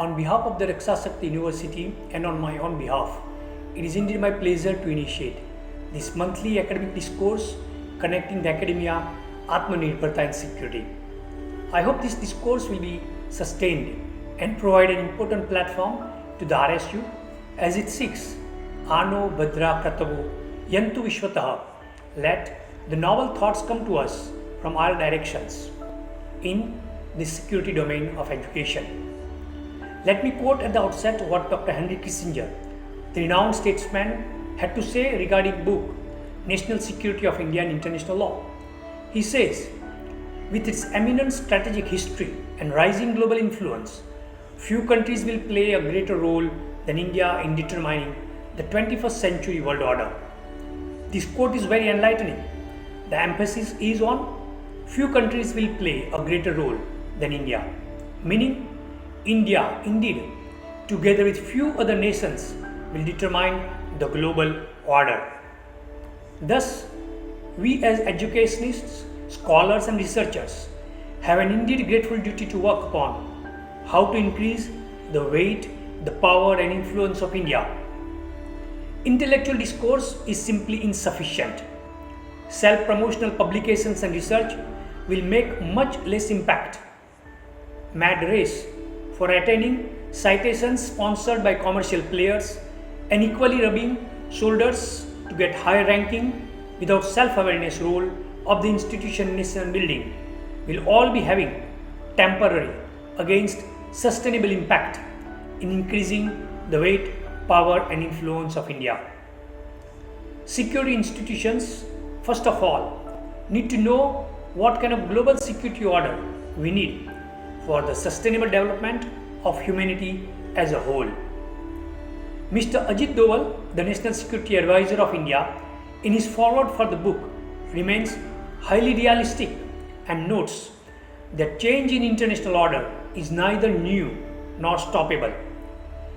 On behalf of the Raksha Shakti University and on my own behalf, it is indeed my pleasure to initiate this monthly academic discourse connecting the academia, Atmanirbharta and security. I hope this discourse will be sustained and provide an important platform to the RSU as it seeks Ano Bhadra Kratavo Yantu Vishwataha. Let the novel thoughts come to us from all directions in the security domain of education. Let me quote at the outset what Dr. Henry Kissinger, the renowned statesman, had to say regarding book National Security of India and International Law. He says, with its eminent strategic history and rising global influence, few countries will play a greater role than India in determining the 21st century world order. This quote is very enlightening. The emphasis is on few countries will play a greater role than India, meaning India, indeed, together with few other nations, will determine the global order. Thus, we as educationists, scholars and researchers have an indeed grateful duty to work upon how to increase the weight, the power and influence of India. Intellectual discourse is simply insufficient. Self-promotional publications and research will make much less impact. Mad race for attaining citations sponsored by commercial players and equally rubbing shoulders to get higher ranking without self-awareness role of the institution nation building will all be having temporary against sustainable impact in increasing the weight, power and influence of India. Security institutions, first of all, need to know what kind of global security order we need for the sustainable development of humanity as a whole. Mr. Ajit Doval, the National Security Advisor of India, in his foreword for the book, remains highly realistic and notes that change in international order is neither new nor stoppable.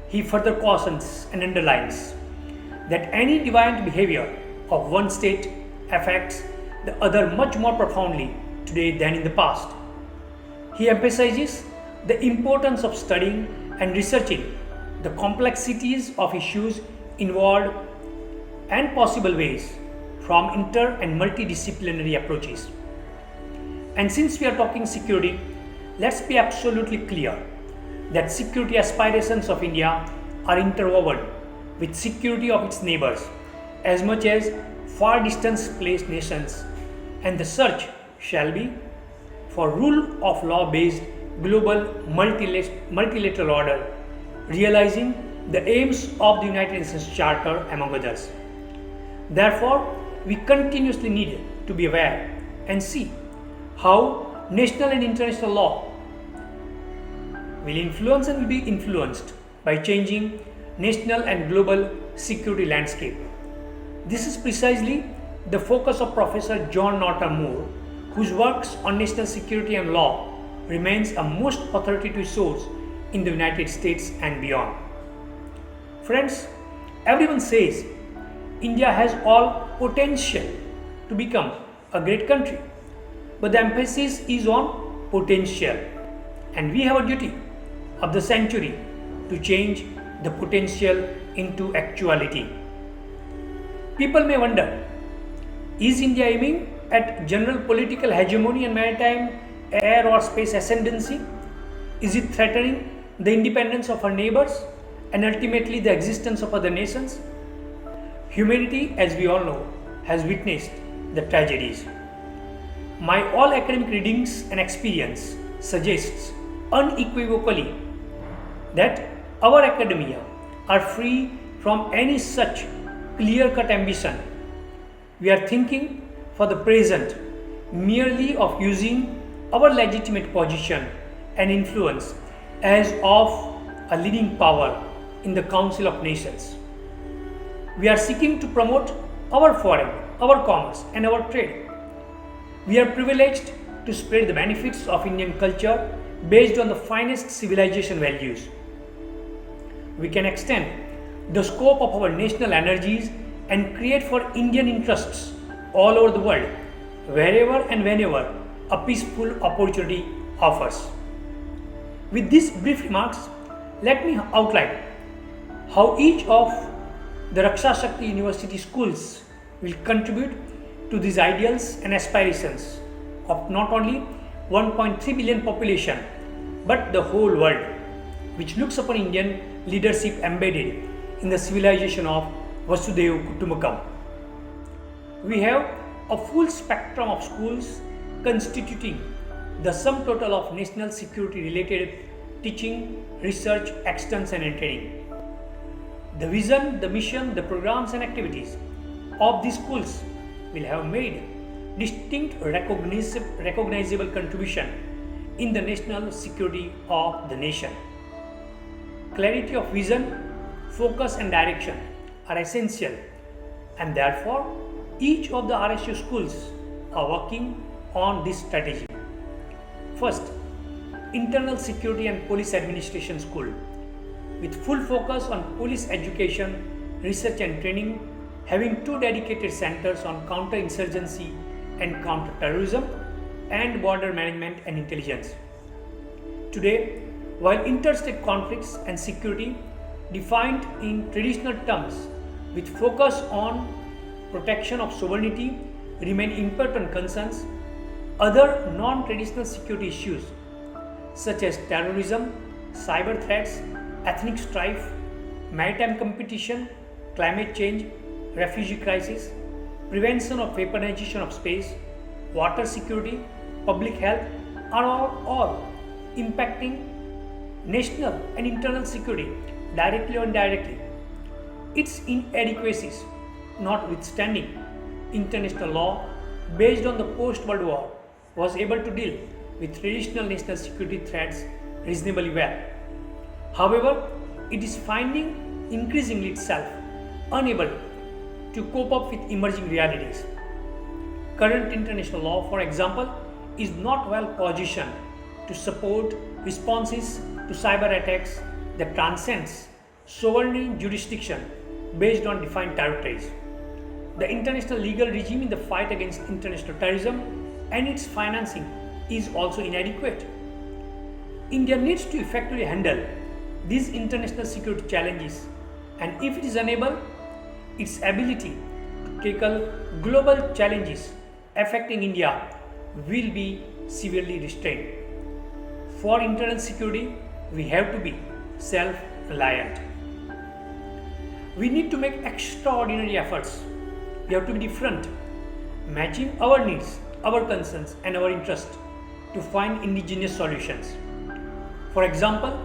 He further cautions and underlines that any deviant behavior of one state affects the other much more profoundly today than in the past. He emphasizes the importance of studying and researching the complexities of issues involved and possible ways from inter and multidisciplinary approaches. And since we are talking security, let's be absolutely clear that security aspirations of India are interwoven with security of its neighbors as much as far distance placed nations, and the search shall be for rule of law based global multilateral order, realizing the aims of the United Nations Charter among others. Therefore, we continuously need to be aware and see how national and international law will influence and will be influenced by changing national and global security landscape. This is precisely the focus of Professor John Norton Moore, whose works on national security and law remains a most authoritative source in the United States and beyond. Friends, everyone says India has all potential to become a great country, but the emphasis is on potential, and we have a duty of the century to change the potential into actuality. People may wonder, is India aiming at general political hegemony and maritime, air or space ascendancy? Is it threatening the independence of our neighbors and ultimately the existence of other nations? Humanity, as we all know, has witnessed the tragedies. My all academic readings and experience suggests unequivocally that our academia are free from any such clear-cut ambition. We are thinking for the present merely of using our legitimate position and influence as of a leading power in the Council of Nations. We are seeking to promote our foreign, our commerce and our trade. We are privileged to spread the benefits of Indian culture based on the finest civilization values. We can extend the scope of our national energies and create for Indian interests all over the world, wherever and whenever a peaceful opportunity offers. With these brief remarks, Let me outline how each of the Raksha Shakti University schools will contribute to these ideals and aspirations of not only 1.3 billion population but the whole world, which looks upon Indian leadership embedded in the civilization of Vasudhaiva Kutumbakam. We have a full spectrum of schools constituting the sum total of national security related teaching, research, extension and training. The vision, the mission, the programs and activities of these schools will have made distinct recognizable contribution in the national security of the nation. Clarity of vision, focus and direction are essential, and therefore each of the RSU schools are working on this strategy. First, Internal Security and Police Administration School, with full focus on police education, research and training, having 2 dedicated centers on counter-insurgency and counter-terrorism and border management and intelligence. Today, while interstate conflicts and security defined in traditional terms with focus on protection of sovereignty remain important concerns, other non-traditional security issues such as terrorism, cyber threats, ethnic strife, maritime competition, climate change, refugee crisis, prevention of weaponization of space, water security, public health are all impacting national and internal security directly or indirectly. Its inadequacies notwithstanding, international law based on the post-World War was able to deal with traditional national security threats reasonably well. However, it is finding increasingly itself unable to cope up with emerging realities. Current international law, for example, is not well positioned to support responses to cyber attacks that transcends sovereign jurisdiction based on defined territories. The international legal regime in the fight against international terrorism and its financing is also inadequate. India needs to effectively handle these international security challenges, and if it is unable, its ability to tackle global challenges affecting India will be severely restrained. For internal security, we have to be self-reliant. We need to make extraordinary efforts. We have to be different, matching our needs, our concerns and our interests to find indigenous solutions. For example,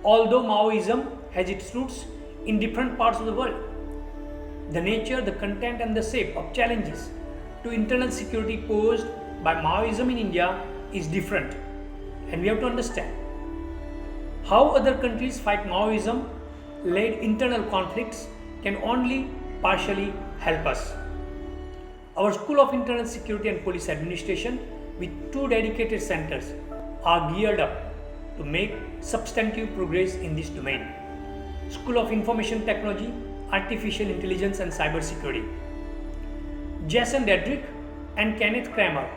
although Maoism has its roots in different parts of the world, the nature, the content and the shape of challenges to internal security posed by Maoism in India is different, and we have to understand how other countries fight Maoism-led internal conflicts can only partially help us. Our School of Internal Security and Police Administration with 2 dedicated centers are geared up to make substantive progress in this domain. School of Information Technology, Artificial Intelligence and Cyber Security. Jason Dedrick and Kenneth Kramer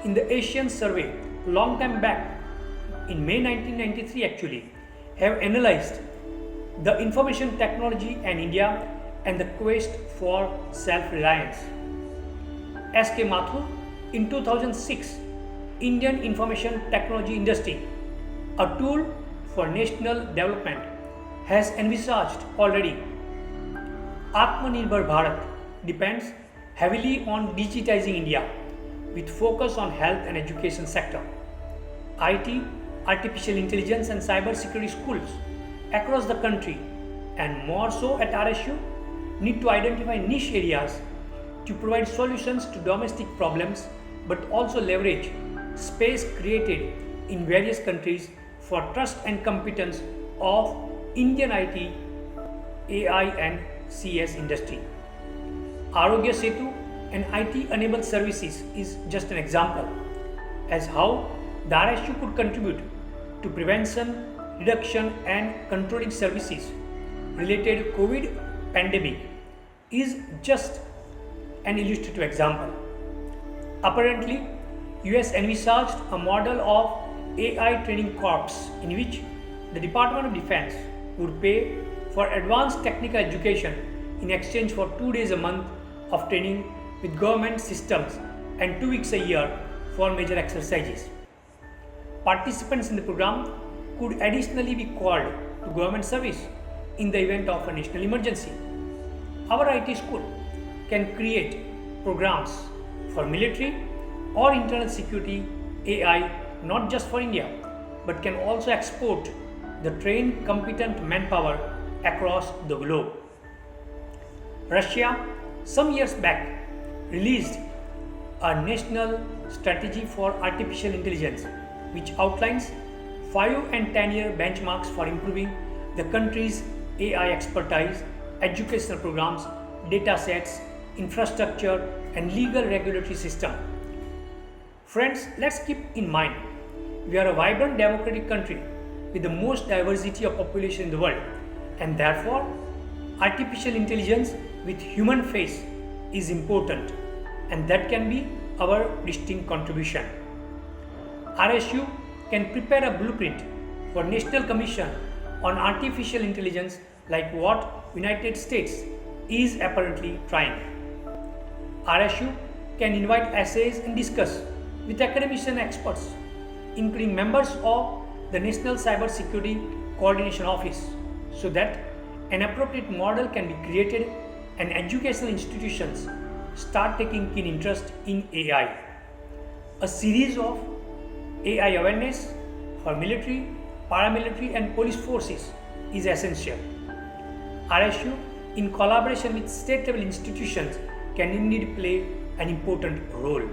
in the Asian Survey long time back in May 1993 actually have analyzed the information technology in India and the quest for self-reliance. S.K. Mathur in 2006, Indian Information Technology Industry, a tool for national development, has envisaged already. Atmanirbhar Bharat depends heavily on digitizing India with focus on health and education sector. IT, artificial intelligence and cyber security schools across the country and more so at RSU need to identify niche areas to provide solutions to domestic problems but also leverage space created in various countries for trust and competence of Indian IT, AI and CS industry. Arogya Setu and IT enabled services is just an example as how the RSU could contribute to prevention, reduction and controlling services related COVID pandemic is just an illustrative example. Apparently, US envisaged a model of AI training corps in which the Department of Defense would pay for advanced technical education in exchange for 2 days a month of training with government systems and 2 weeks a year for major exercises. Participants in the program could additionally be called to government service in the event of a national emergency. Our IT school can create programs for military or internal security AI not just for India, but can also export the trained competent manpower across the globe. Russia, some years back, released a national strategy for artificial intelligence, which outlines 5 and 10-year benchmarks for improving the country's AI expertise, educational programs, data sets, infrastructure, and legal regulatory system. Friends, let's keep in mind, we are a vibrant democratic country with the most diversity of population in the world, and therefore, artificial intelligence with human face is important, and that can be our distinct contribution. RSU can prepare a blueprint for National Commission on Artificial Intelligence like what United States is apparently trying. RSU can invite essays and discuss with academics and experts, including members of the National Cyber Security Coordination Office, so that an appropriate model can be created and educational institutions start taking keen interest in AI. A series of AI awareness for military, paramilitary, and police forces is essential. RSU, in collaboration with state-level institutions, can indeed play an important role.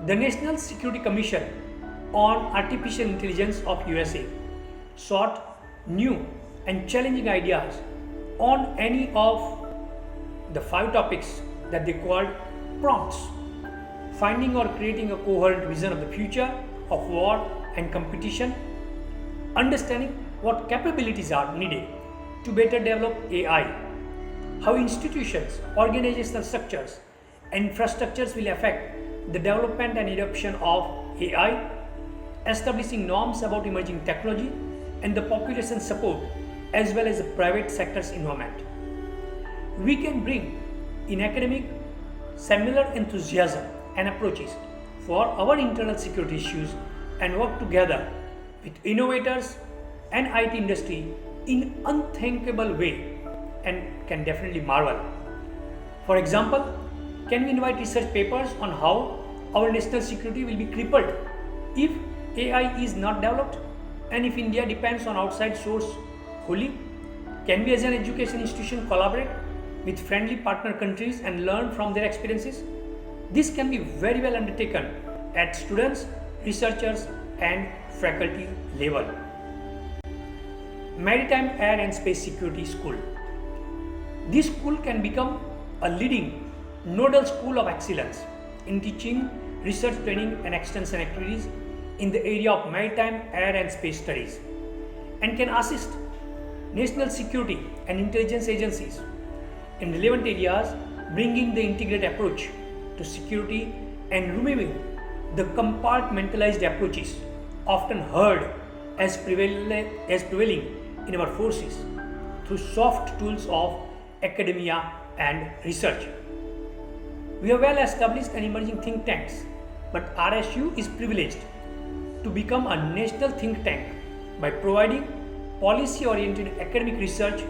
The National Security Commission on Artificial Intelligence of USA sought new and challenging ideas on any of the 5 topics that they called prompts, finding or creating a coherent vision of the future of war and competition, understanding what capabilities are needed to better develop AI, how institutions, organizational structures, and infrastructures will affect the development and adoption of AI, establishing norms about emerging technology and the population support as well as the private sector's involvement. We can bring in academic similar enthusiasm and approaches for our internal security issues and work together with innovators and IT industry in unthinkable way and can definitely marvel. For example, can we invite research papers on how our national security will be crippled if AI is not developed and if India depends on outside source wholly? Can we as an education institution collaborate with friendly partner countries and learn from their experiences? This can be very well undertaken at students, researchers and faculty level. Maritime Air and Space Security School. This school can become a leading nodal school of excellence in teaching, research, training and extension activities in the area of maritime, air and space studies, and can assist national security and intelligence agencies in relevant areas, bringing the integrated approach to security and removing the compartmentalized approaches often heard as prevailing in our forces through soft tools of academia and research. We have well established and emerging think tanks, but RSU is privileged to become a national think tank by providing policy-oriented academic research,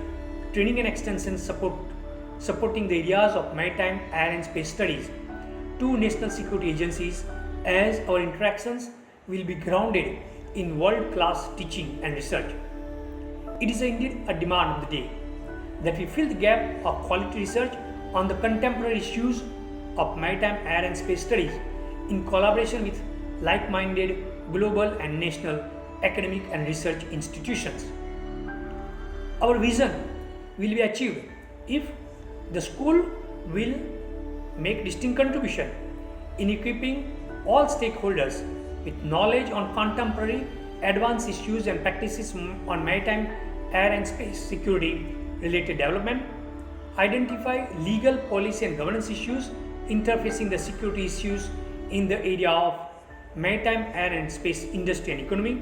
training and extension support, supporting the areas of maritime, air and space studies to national security agencies, as our interactions will be grounded in world-class teaching and research. It is indeed a demand of the day that we fill the gap of quality research on the contemporary issues of maritime, air and space studies in collaboration with like-minded global and national academic and research institutions. Our vision will be achieved if the school will make distinct contribution in equipping all stakeholders with knowledge on contemporary advanced issues and practices on maritime, air and space security related development, identify legal, policy and governance issues interfacing the security issues in the area of maritime, air and space industry and economy,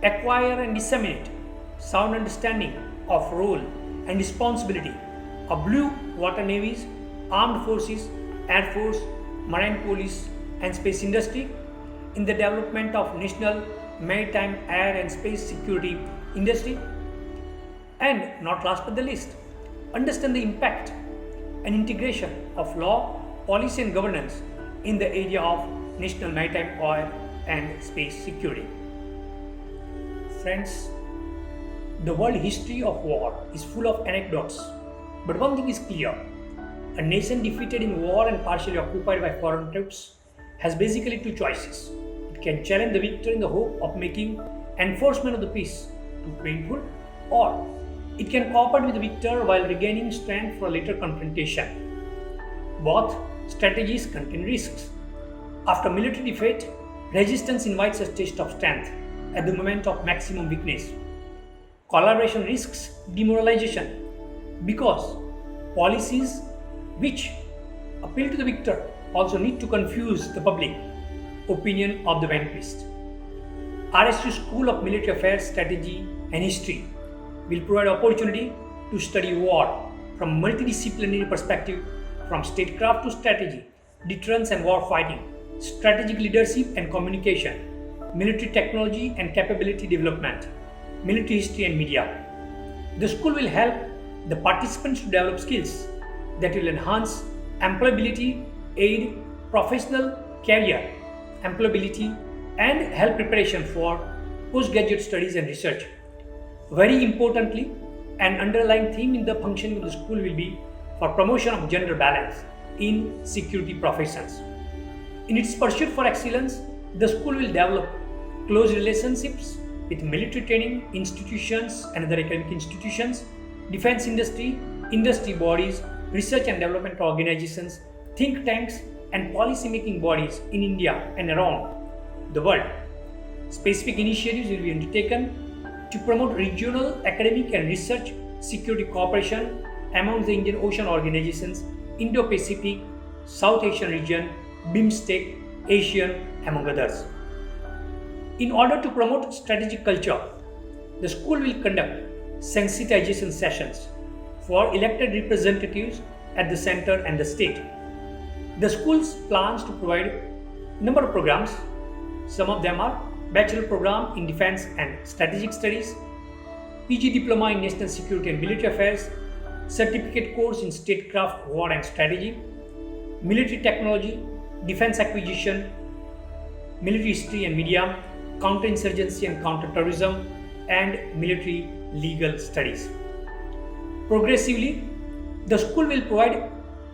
acquire and disseminate sound understanding of role and responsibility of blue water navies, armed forces, air force, marine police and space industry in the development of national maritime, air and space security industry. And not last but the least, understand the impact and integration of law, policy and governance in the area of national maritime, oil and space security. Friends, the world history of war is full of anecdotes, but one thing is clear: a nation defeated in war and partially occupied by foreign troops has basically two choices. It can challenge the victor in the hope of making enforcement of the peace too painful, or it can cooperate with the victor while regaining strength for a later confrontation. Both strategies contain risks. After military defeat, resistance invites a test of strength at the moment of maximum weakness. Collaboration risks demoralization because policies which appeal to the victor also need to confuse the public opinion of the vanquished. RSU School of Military Affairs Strategy and History will provide opportunity to study war from multidisciplinary perspective, from statecraft to strategy, deterrence and war fighting, strategic leadership and communication, military technology and capability development, military history and media. The school will help the participants to develop skills that will enhance employability, aid professional career employability, and help preparation for postgraduate studies and research. Very importantly, an underlying theme in the functioning of the school will be for promotion of gender balance in security professions. In its pursuit for excellence, the school will develop close relationships with military training institutions and other academic institutions, defense industry, industry bodies, research and development organizations, think tanks, and policy making bodies in India and around the world. Specific initiatives will be undertaken to promote regional academic and research security cooperation amongst the Indian Ocean organizations, Indo-Pacific, South Asian region, BIMSTEC, Asian, among others. In order to promote strategic culture, the school will conduct sensitization sessions for elected representatives at the center and the state. The school plans to provide a number of programs. Some of them are Bachelor Program in Defense and Strategic Studies, PG Diploma in National Security and Military Affairs, Certificate Course in Statecraft, War and Strategy, Military Technology, Defense Acquisition, Military History and Media, Counterinsurgency and Counterterrorism, and Military Legal Studies. Progressively, the school will provide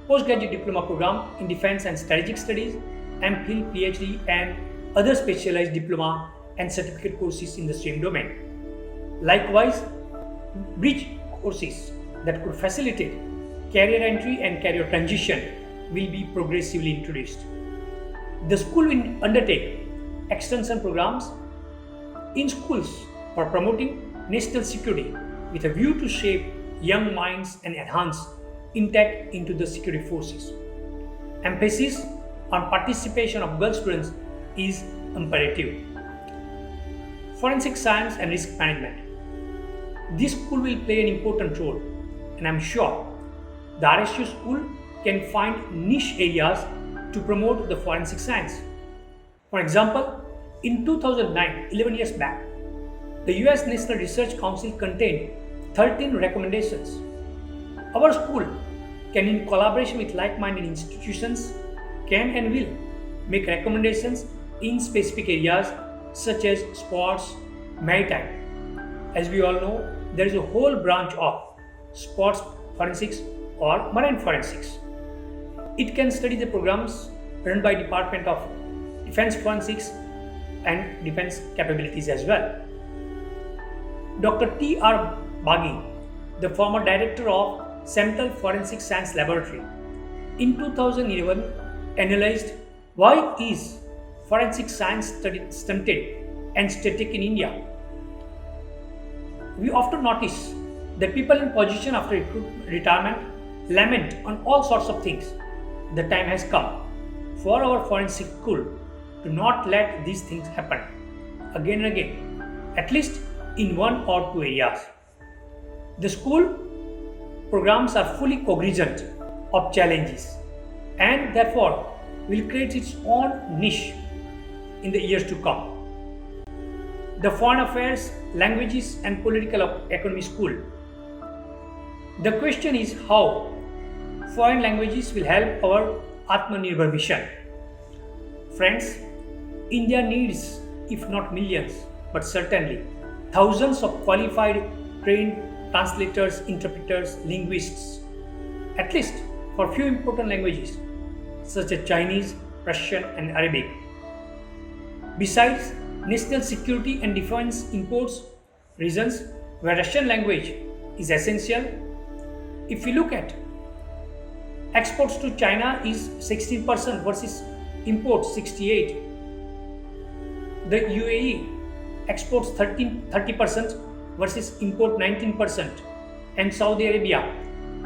postgraduate diploma program in Defense and Strategic Studies, MPhil, PhD, and other specialized diploma and certificate courses in the same domain. Likewise, bridge courses that could facilitate career entry and career transition will be progressively introduced. The school will undertake extension programs in schools for promoting national security with a view to shape young minds and enhance intake into the security forces. Emphasis on participation of girl students is imperative. Forensic science and risk management. This school will play an important role, and I'm sure the RSU school can find niche areas to promote the forensic science. For example, in 2009, 11 years back, the US National Research Council contained 13 recommendations. Our school can, in collaboration with like-minded institutions, can and will make recommendations in specific areas such as sports, maritime. As we all know, there is a whole branch of sports forensics or marine forensics. It can study the programs run by Department of Defense Forensics and defense capabilities as well. Dr. T.R. Baghi, the former director of Central Forensic Science Laboratory, in 2011 analyzed why is forensic science studied stunted and static in India. We often notice that people in position after retirement lament on all sorts of things. The time has come for our forensic school to not let these things happen again and again. at least in one or two areas. The school programs are fully cognizant of challenges and therefore will create its own niche in the years to come. The Foreign Affairs, Languages and Political Economy School. The question is how foreign languages will help our Atmanirbhar mission. Friends, India needs, if not millions, but certainly thousands of qualified, trained translators, interpreters, linguists, at least for few important languages such as Chinese, Russian and Arabic. Besides, national security and defense imports regions where Russian language is essential. If we look at exports to China is 16% versus imports 68%. The UAE exports 30% versus import 19%, and Saudi Arabia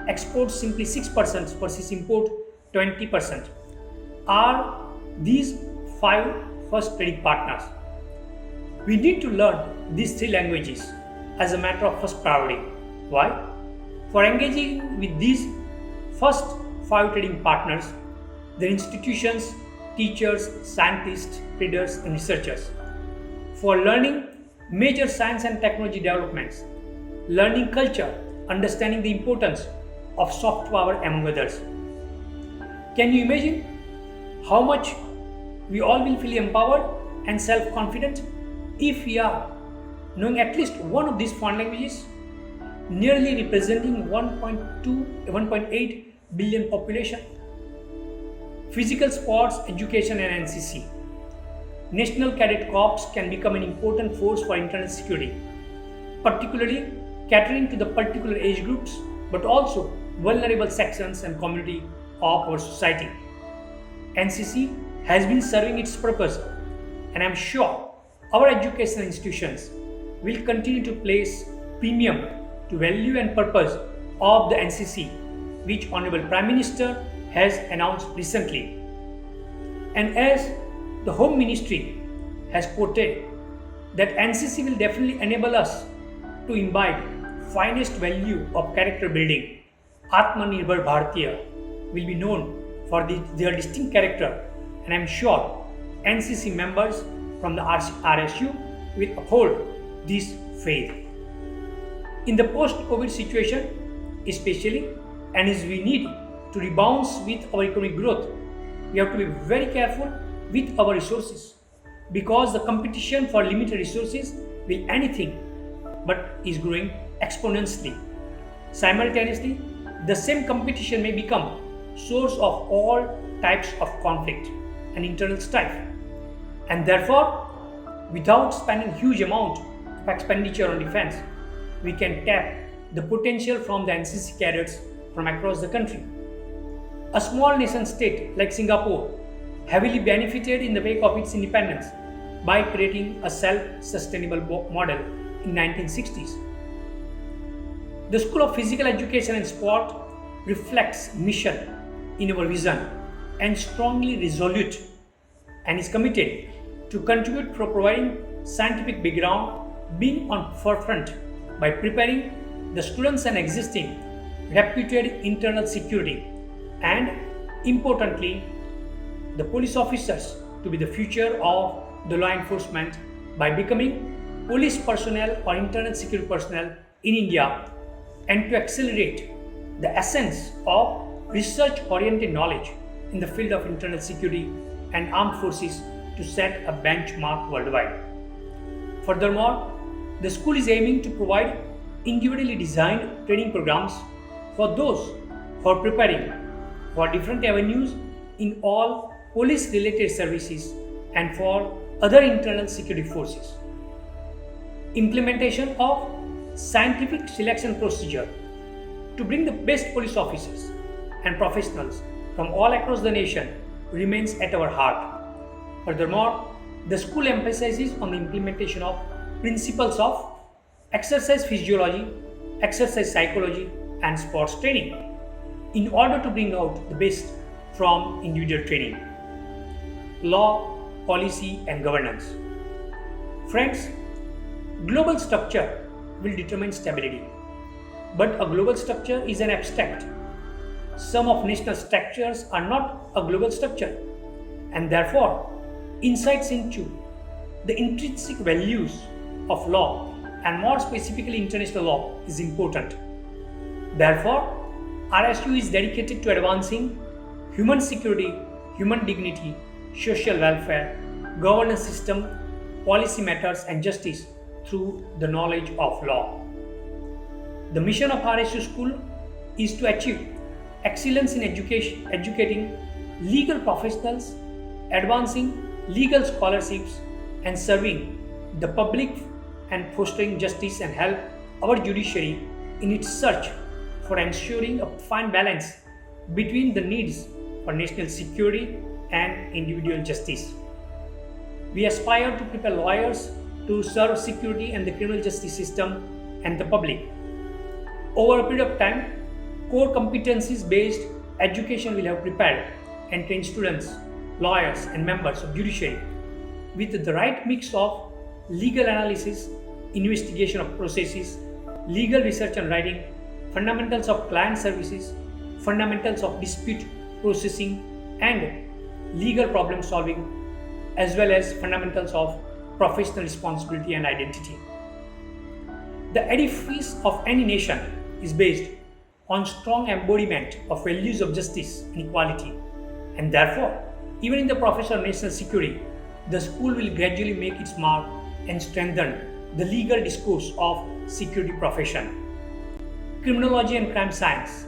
exports simply 6% versus import 20%. Are these 5 first trading partners? We need to learn these 3 languages as a matter of first priority. Why? For engaging with these first 5 trading partners, their institutions, teachers, scientists, traders and researchers. For learning major science and technology developments, learning culture, understanding the importance of soft power among others. Can you imagine how much we all will feel empowered and self-confident if we are knowing at least one of these foreign languages, nearly representing 1.8 billion population? Physical sports, education and NCC. National Cadet Corps can become an important force for internal security, particularly catering to the particular age groups, but also vulnerable sections and community of our society. NCC has been serving its purpose, and I am sure our educational institutions will continue to place premium to value and purpose of the NCC, which Hon'ble Prime Minister has announced recently. And as the Home Ministry has quoted that NCC will definitely enable us to imbibe finest value of character building. Atmanirbhar Bharatiya will be known for their distinct character, and I am sure NCC members from the RSU will uphold this faith. In the post-COVID situation, especially, and as we need to rebound with our economic growth, we have to be very careful with our resources, because the competition for limited resources will anything but is growing exponentially. Simultaneously, the same competition may become source of all types of conflict and internal strife, and therefore, without spending huge amount of expenditure on defense, we can tap the potential from the NCC cadets from across the country. A small nation state like Singapore heavily benefited in the wake of its independence by creating a self-sustainable model in 1960s. The School of Physical Education and Sport reflects mission in our vision and strongly resolute, and is committed to contribute for providing scientific background, being on forefront by preparing the students and existing reputed internal security, and importantly, the police officers to be the future of the law enforcement by becoming police personnel or internal security personnel in India, and to accelerate the essence of research-oriented knowledge in the field of internal security and armed forces to set a benchmark worldwide. Furthermore, the school is aiming to provide individually designed training programs for those who are preparing for different avenues in all police-related services and for other internal security forces. Implementation of scientific selection procedure to bring the best police officers and professionals from all across the nation remains at our heart. Furthermore, the school emphasizes on the implementation of principles of exercise physiology, exercise psychology, and sports training in order to bring out the best from individual training. Law, policy, and governance. Friends, Global structure will determine stability. But a global structure is an abstract. Some of national structures are not a global structure, and therefore, insights into the intrinsic values of law and more specifically international law is important. Therefore, RSU is dedicated to advancing human security, human dignity, social welfare, governance system, policy matters, and justice through the knowledge of law. The mission of RSU School is to achieve excellence in education, educating legal professionals, advancing legal scholarships, and serving the public and fostering justice and help our judiciary in its search for ensuring a fine balance between the needs for national security and individual justice. We aspire to prepare lawyers to serve security and the criminal justice system and the public. Over a period of time, core competencies based education will have prepared and trained students, lawyers, and members of judiciary with the right mix of legal analysis, investigation of processes, legal research and writing, fundamentals of client services, fundamentals of dispute processing, and legal problem solving, as well as fundamentals of professional responsibility and identity. The edifice of any nation is based on strong embodiment of values of justice and equality, and therefore, even in the profession of national security, the school will gradually make its mark and strengthen the legal discourse of security profession. Criminology and crime science.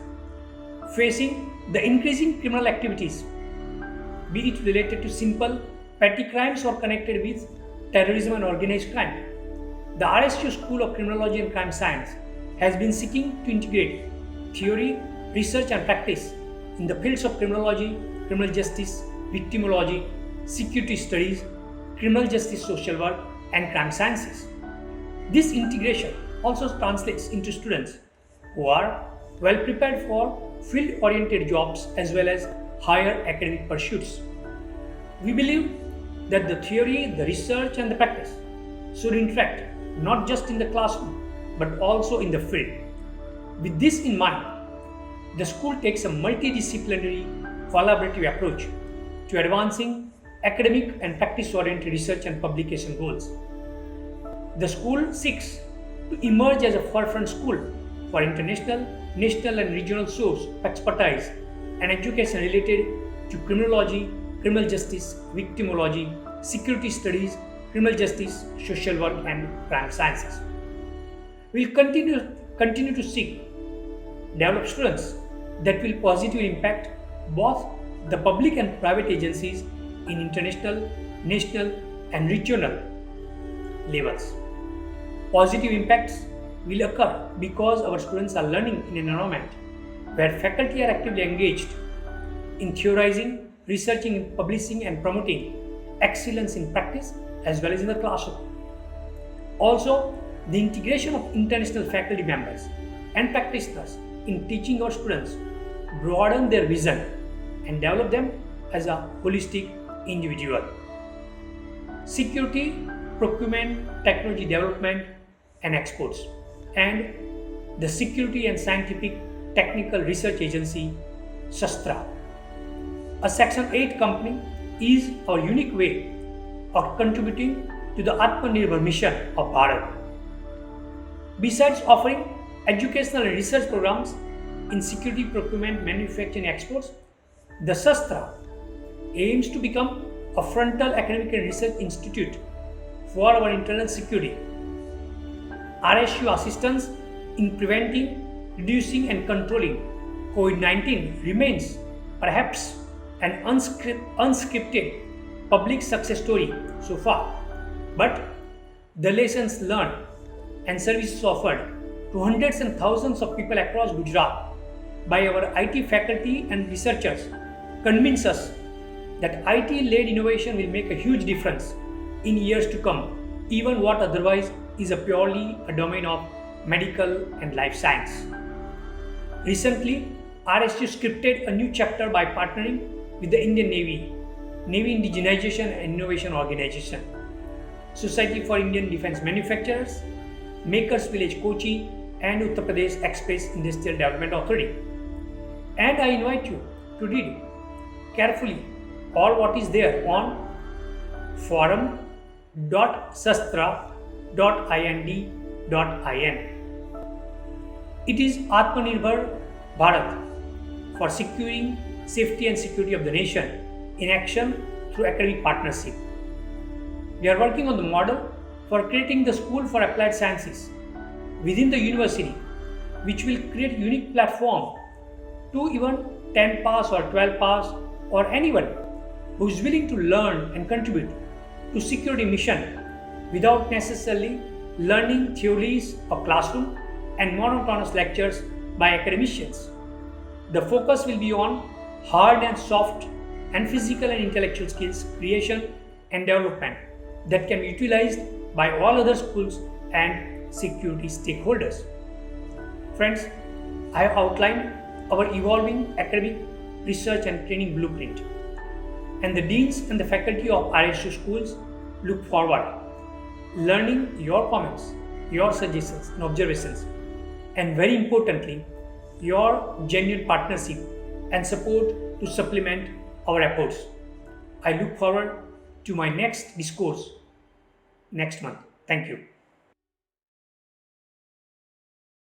Facing the increasing criminal activities, be it related to simple petty crimes or connected with terrorism and organized crime, the RSU School of Criminology and Crime Science has been seeking to integrate theory, research, and practice in the fields of criminology, criminal justice, victimology, security studies, criminal justice social work, and crime sciences. This integration also translates into students who are well prepared for field-oriented jobs as well as higher academic pursuits. We believe that the theory, the research, and the practice should interact not just in the classroom but also in the field. With this in mind, the school takes a multidisciplinary, collaborative approach to advancing academic and practice-oriented research and publication goals. The school seeks to emerge as a forefront school for international, national, and regional source of expertise and education related to criminology, criminal justice, victimology, security studies, criminal justice, social work, and crime sciences. We will continue to seek develop students that will positively impact both the public and private agencies in international, national, and regional levels. Positive impacts will occur because our students are learning in an environment where faculty are actively engaged in theorizing, researching, publishing, and promoting excellence in practice as well as in the classroom. Also, the integration of international faculty members and practitioners in teaching our students broaden their vision and develop them as a holistic individual. Security, procurement, technology development, and exports, and the Security and Scientific Technical Research Agency, SASTRA. A Section 8 company is our unique way of contributing to the Atmanirbhar mission of Bharat. Besides offering educational and research programs in security, procurement, manufacturing, and exports, the SASTRA aims to become a frontal academic and research institute for our internal security. RSU assistance in preventing, reducing, and controlling COVID-19 remains perhaps an unscripted public success story so far, but the lessons learned and services offered to hundreds and thousands of people across Gujarat by our IT faculty and researchers convince us that IT-led innovation will make a huge difference in years to come, even what otherwise is purely a domain of medical and life science. Recently, RSU scripted a new chapter by partnering with the Indian Navy Indigenization and Innovation Organization. Society for Indian Defence Manufacturers, Makers Village Kochi, and Uttar Pradesh Express Industrial Development Authority. And I invite you to read carefully all what is there on forum.sastra.ind.in. It is Atmanirbhar Bharat for securing safety and security of the nation in action through academic partnership. We are working on the model for creating the School for Applied Sciences within the university, which will create unique platform to even 10 pass or 12 pass or anyone who is willing to learn and contribute to security mission without necessarily learning theories of classroom and monotonous lectures by academicians. The focus will be on hard and soft and physical and intellectual skills creation and development that can be utilized by all other schools and security stakeholders. Friends, I have outlined our evolving academic research and training blueprint, and the deans and the faculty of RSU schools look forward learning your comments, your suggestions and observations, and very importantly, your genuine partnership and support to supplement our efforts. I look forward to my next discourse next month. Thank you.